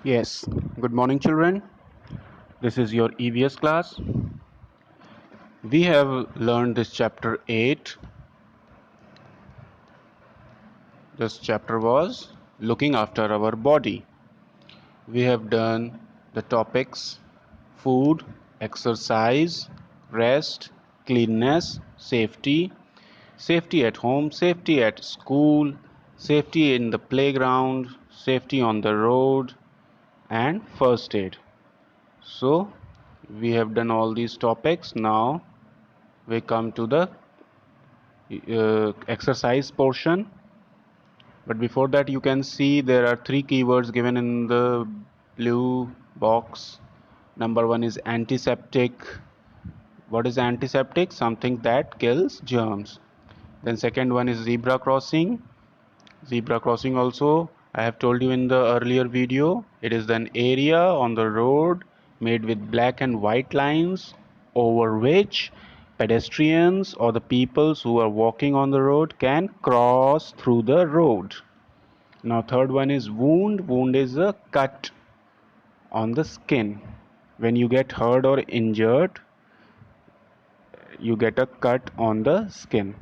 Yes, good morning, children. This is your EVS class. We have learned this chapter 8. This chapter was looking after our body. We have done the topics food, exercise, rest, cleanness, safety, safety at home, safety at school, safety in the playground, safety on the road, and first aid. So, we have done all these topics. Now, we come to the exercise portion, but before that you can see there are three keywords given in the blue box. Number one is antiseptic. What is antiseptic? Something that kills germs. Then second one is zebra crossing. Zebra crossing also I have told you in the earlier video, it is an area on the road made with black and white lines over which pedestrians or the peoples who are walking on the road can cross through the road. Now third one is wound. Wound is a cut on the skin. When you get hurt or injured, you get a cut on the skin.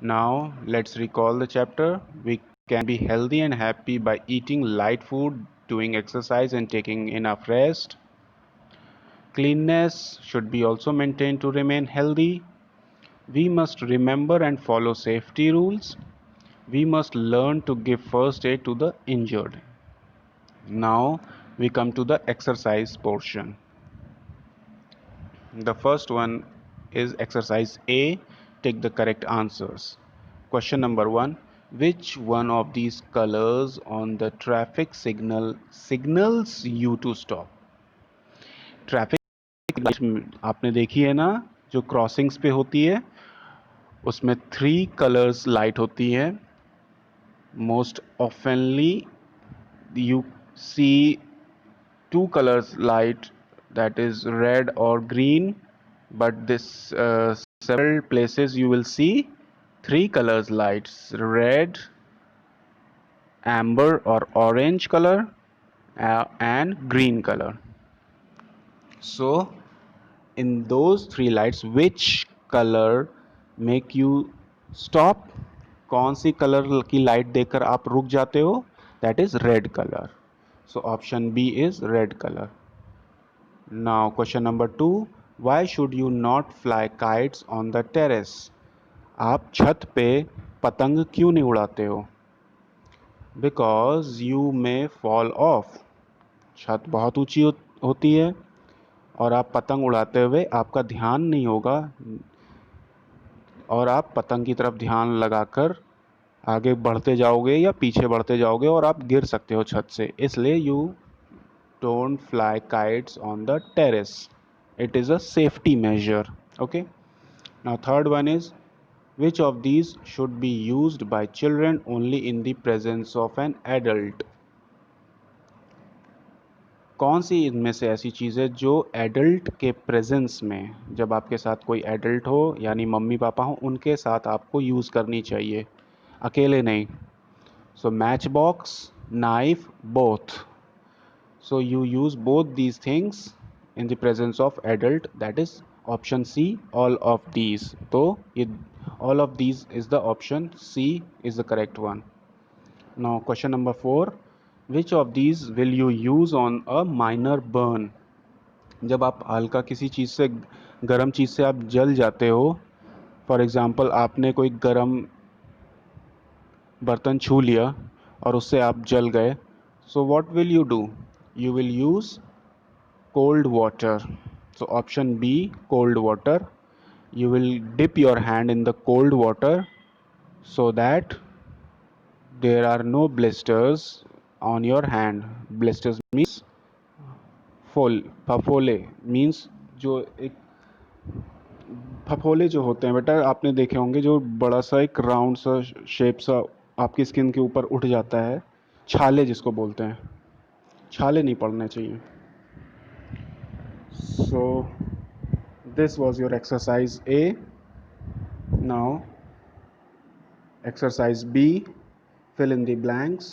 Now let's recall the chapter. We can be healthy and happy by eating light food, doing exercise and taking enough rest. Cleanness should be also maintained to remain healthy. We must remember and follow safety rules. We must learn to give first aid to the injured. Now we come to the exercise portion. The first one is exercise A. Take the correct answers. Question number 1. Which one of these colors on the traffic signal signals you to stop? Traffic light आपने देखी है ना, जो crossings पे होती है उसमें 3 colours light होती है. Most ऑफनली you see 2 colors light, that is red or green, but this several places you will see 3 colors lights: red, amber or orange color, and green color. So in those 3 lights, which color make you stop? कौन सी colour की light देखकर आप रुक जाते हो? That is red color. So option B is red color. Now question number 2. Why should you not fly kites on the terrace? आप छत पे पतंग क्यों नहीं उड़ाते हो? Because you may fall off. छत बहुत ऊंची होती है और आप पतंग उड़ाते हुए आपका ध्यान नहीं होगा और आप पतंग की तरफ ध्यान लगाकर आगे बढ़ते जाओगे या पीछे बढ़ते जाओगे और आप गिर सकते हो छत से. इसलिए you don't fly kites on the terrace. It is a safety measure. Okay. Now third one is, which of these should be used by children only in the presence of an adult? कौन सी इनमें से ऐसी चीज़ है जो adult के presence में, जब आपके साथ कोई एडल्ट हो यानी मम्मी पापा हो, उनके साथ आपको यूज़ करनी चाहिए, अकेले नहीं. So match box, knife, both. So you use both these things in the presence of adult, that is option C, all of these. So all of these is the option C is the correct one. Now question number 4. Which of these will you use on a minor burn? जब आप हल्का किसी चीज़ से, गर्म चीज़ से आप जल जाते हो, फॉर एग्ज़ाम्पल आपने कोई गर्म बर्तन छू लिया और उससे आप जल गए, so what will you do? You will use cold water. So option B, cold water. You will dip your hand in the cold water so that there are no blisters on your hand. Blisters means फफोले means जो एक फफोले जो होते हैं बेटा, आपने देखे होंगे, जो बड़ा सा एक राउंड सा शेप सा आपकी स्किन के ऊपर उठ जाता है, छाले जिसको बोलते हैं. छाले नहीं पड़ने चाहिए. So this was your exercise A. Now exercise B, fill in the blanks.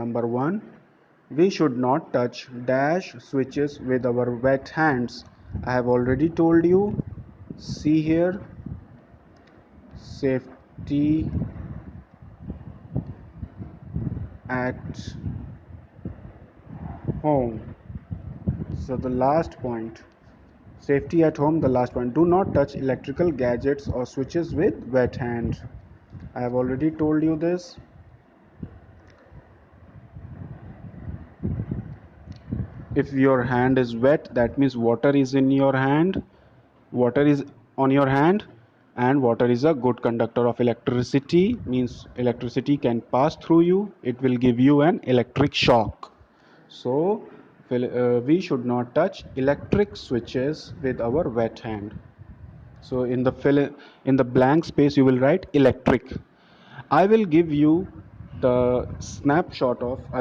Number 1, We should not touch dash switches with our wet hands. I have already told you. See here, safety at home. So the last point, safety at home, the last point. Do not touch electrical gadgets or switches with wet hand. I have already told you this. If your hand is wet, that means water is in your hand. Water is on your hand, and water is a good conductor of electricity, means electricity can pass through you. It will give you an electric shock. So we should not touch electric switches with our wet hand. So in the blank space you will write electric. I will give you I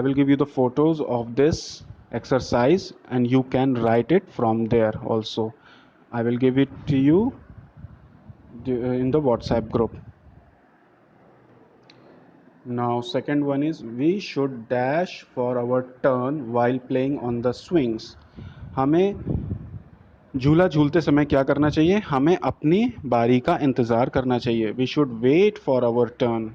will give you the photos of this exercise, and you can write it from there also. I will give it to you in the WhatsApp group. Now second one is, we should dash for our turn while playing on the swings. हमें झूला झूलते समय क्या करना चाहिए? हमें अपनी बारी का इंतज़ार करना चाहिए. We should wait for our turn.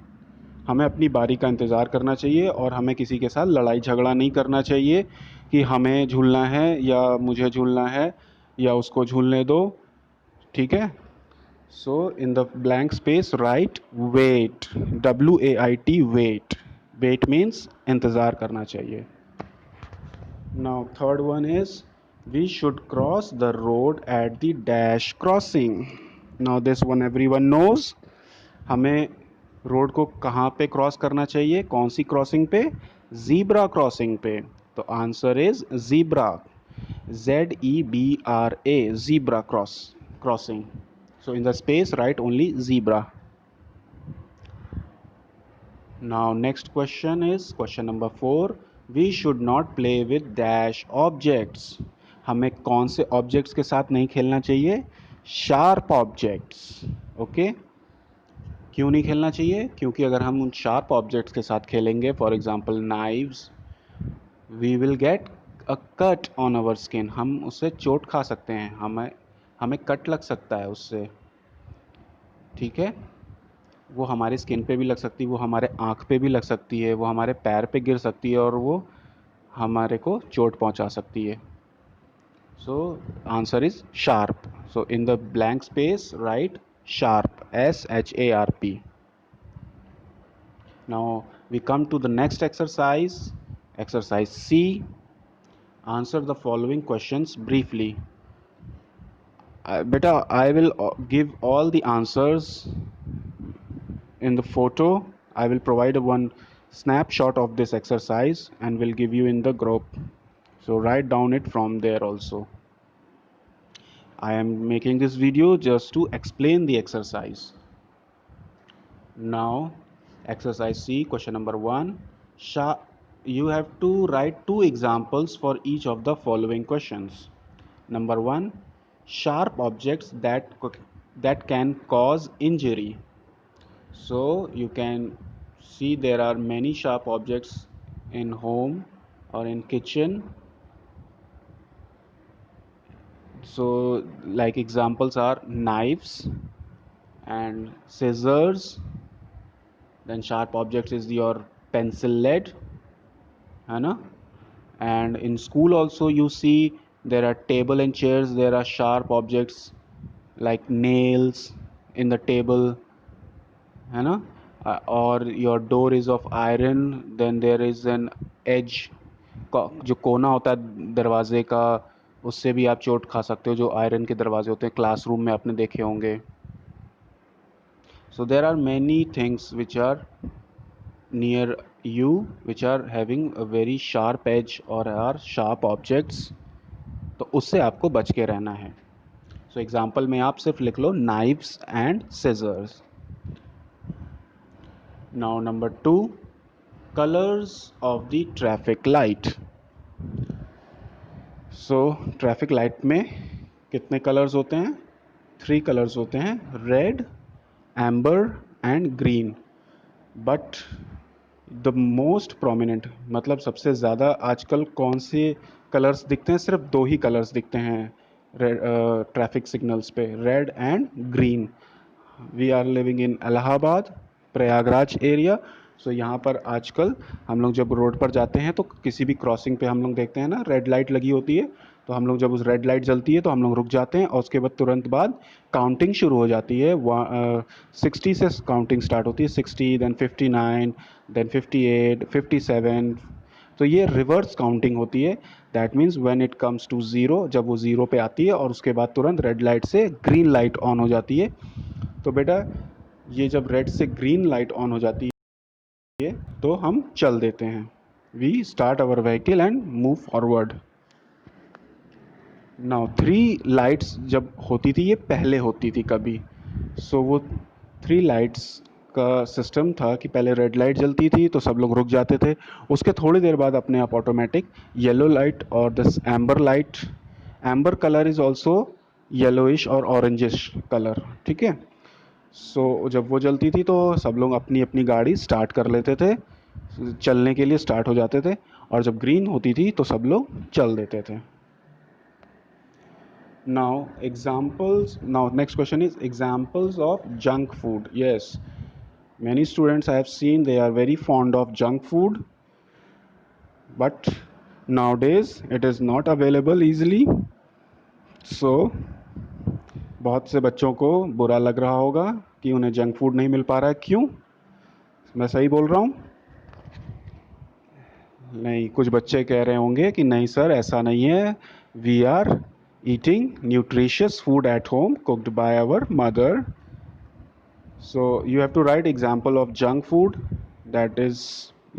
हमें अपनी बारी का इंतज़ार करना चाहिए और हमें किसी के साथ लड़ाई झगड़ा नहीं करना चाहिए कि हमें झूलना है या मुझे झूलना है या उसको झूलने दो. ठीक है? So in the blank space write wait. WAIT wait. Wait means इंतज़ार करना चाहिए. Now third one is, we should cross the road at the dash crossing. Now this one everyone knows. हमें रोड को कहाँ पे क्रॉस करना चाहिए? कौन सी क्रॉसिंग पे? ज़ीब्रा क्रॉसिंग पे. तो answer is zebra. ZEBRA, zebra crossing. So in the space write only zebra. Now next question is question number 4. We should not play with dash objects. हमें कौन से ऑब्जेक्ट्स के साथ नहीं खेलना चाहिए? Sharp objects. ओके. क्यों नहीं खेलना चाहिए? क्योंकि अगर हम उन शार्प ऑब्जेक्ट्स के साथ खेलेंगे, for example knives, we will get a cut on our skin. हम उससे चोट खा सकते हैं. हमें कट लग सकता है उससे. ठीक है? वो हमारी स्किन पे भी लग सकती है, वो हमारे आँख पे भी लग सकती है, वो हमारे पैर पे गिर सकती है और वो हमारे को चोट पहुंचा सकती है. So answer is sharp. So in the blank space right sharp. SHARP. Now we come to the next exercise. Exercise C. Answer the following questions briefly. Beta, I will give all the answers in the photo. I will provide one snapshot of this exercise and will give you in the group. So write down it from there also. I am making this video just to explain the exercise. Now exercise C, question number 1. You have to write 2 examples for each of the following questions. Number 1, sharp objects that can cause injury. So you can see there are many sharp objects in home or in kitchen. So like examples are knives and scissors. Then sharp objects is your pencil lead, है ना? And in school also you see there are table and chairs. There are sharp objects like nails in the table, है ना? Or your door is of iron, then there is an edge. जो कोना होता है दरवाजे का, उससे भी आप चोट खा सकते हो. जो आयरन के दरवाजे होते हैं क्लासरूम में आपने देखे होंगे. So there are many things which are near you which are having a very sharp edge or are sharp objects. तो उससे आपको बच के रहना है. So एग्जाम्पल में आप सिर्फ लिख लो knives and scissors. Now number 2, colors of the traffic light. So traffic light में कितने कलर्स होते हैं? 3 कलर्स होते हैं, red, amber and green. But the most prominent मतलब सबसे ज़्यादा आजकल कौन से कलर्स दिखते हैं? सिर्फ दो ही कलर्स दिखते हैं ट्रैफिक सिग्नल्स पे, red and green. We are living in Allahabad, Prayagraj area. So यहाँ पर आजकल हम लोग जब रोड पर जाते हैं तो किसी भी क्रॉसिंग पे हम लोग देखते हैं ना, रेड लाइट लगी होती है. तो हम लोग जब उस रेड लाइट जलती है तो हम लोग रुक जाते हैं और उसके बाद तुरंत बाद काउंटिंग शुरू हो जाती है. 60 से काउंटिंग स्टार्ट होती है. 60, देन 59, देन 58, 57. तो ये रिवर्स काउंटिंग होती है. That means when it comes to zero, जब वो ज़ीरो पे आती है और उसके बाद तुरंत रेड लाइट से ग्रीन लाइट ऑन हो जाती है. तो बेटा ये जब रेड से ग्रीन लाइट ऑन हो जाती है तो हम चल देते हैं. We start our vehicle and move forward. Now three lights जब होती थी, ये पहले होती थी कभी. सो वो थ्री लाइट्स का सिस्टम था कि पहले रेड लाइट जलती थी तो सब लोग रुक जाते थे. उसके थोड़ी देर बाद अपने आप ऑटोमेटिक येलो लाइट और this amber light, amber colour is also yellowish और ऑरेंजिश कलर, ठीक है. सो जब वो जलती थी तो सब लोग अपनी अपनी गाड़ी स्टार्ट कर लेते थे, चलने के लिए स्टार्ट हो जाते थे. और जब ग्रीन होती थी तो सब लोग चल देते थे. Now, examples. Now, next question is examples of junk food. Yes, many students I have seen they are very fond of junk food, but nowadays it is not available easily. So, बहुत से बच्चों को बुरा लग रहा होगा कि उन्हें जंक फूड नहीं मिल पा रहा है. क्यों? मैं सही बोल रहा हूँ? नहीं, कुछ बच्चे कह रहे होंगे कि नहीं सर ऐसा नहीं है. We are eating nutritious food at home cooked by our mother. So you have to write example of junk food, that is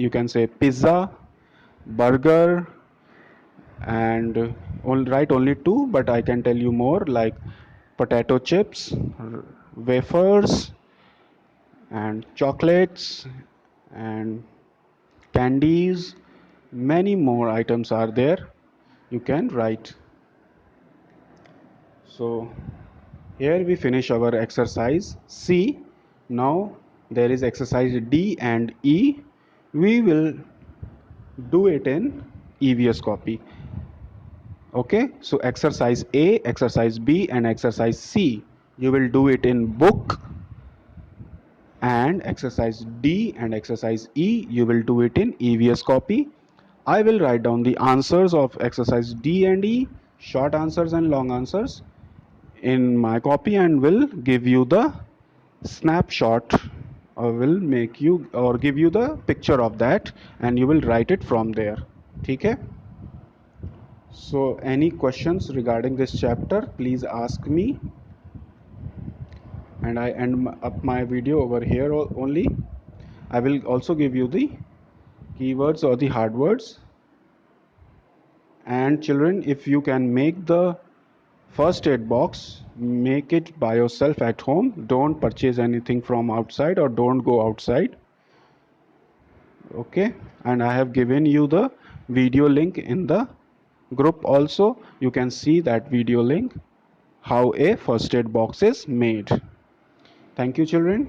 you can say pizza, burger, and write only two, but I can tell you more like potato chips, wafers, and chocolates, and candies. Many more items are there. You can write. So here we finish our exercise C. Now there is exercise D and E. We will do it in EVS copy. Okay, so exercise A, exercise B, and exercise C, you will do it in book. And exercise D and exercise E, you will do it in EVS copy. I will write down the answers of exercise D and E, short answers and long answers, in my copy, and will give you the snapshot, or will make you or give you the picture of that, and you will write it from there. Okay. So any questions regarding this chapter, please ask me. And I end up my video over here only. I will also give you the keywords or the hard words. And children, if you can make the first aid box, make it by yourself at home. Don't purchase anything from outside or don't go outside. Okay, and I have given you the video link in the group also. You can see that video link, how a first aid box is made. Thank you, children.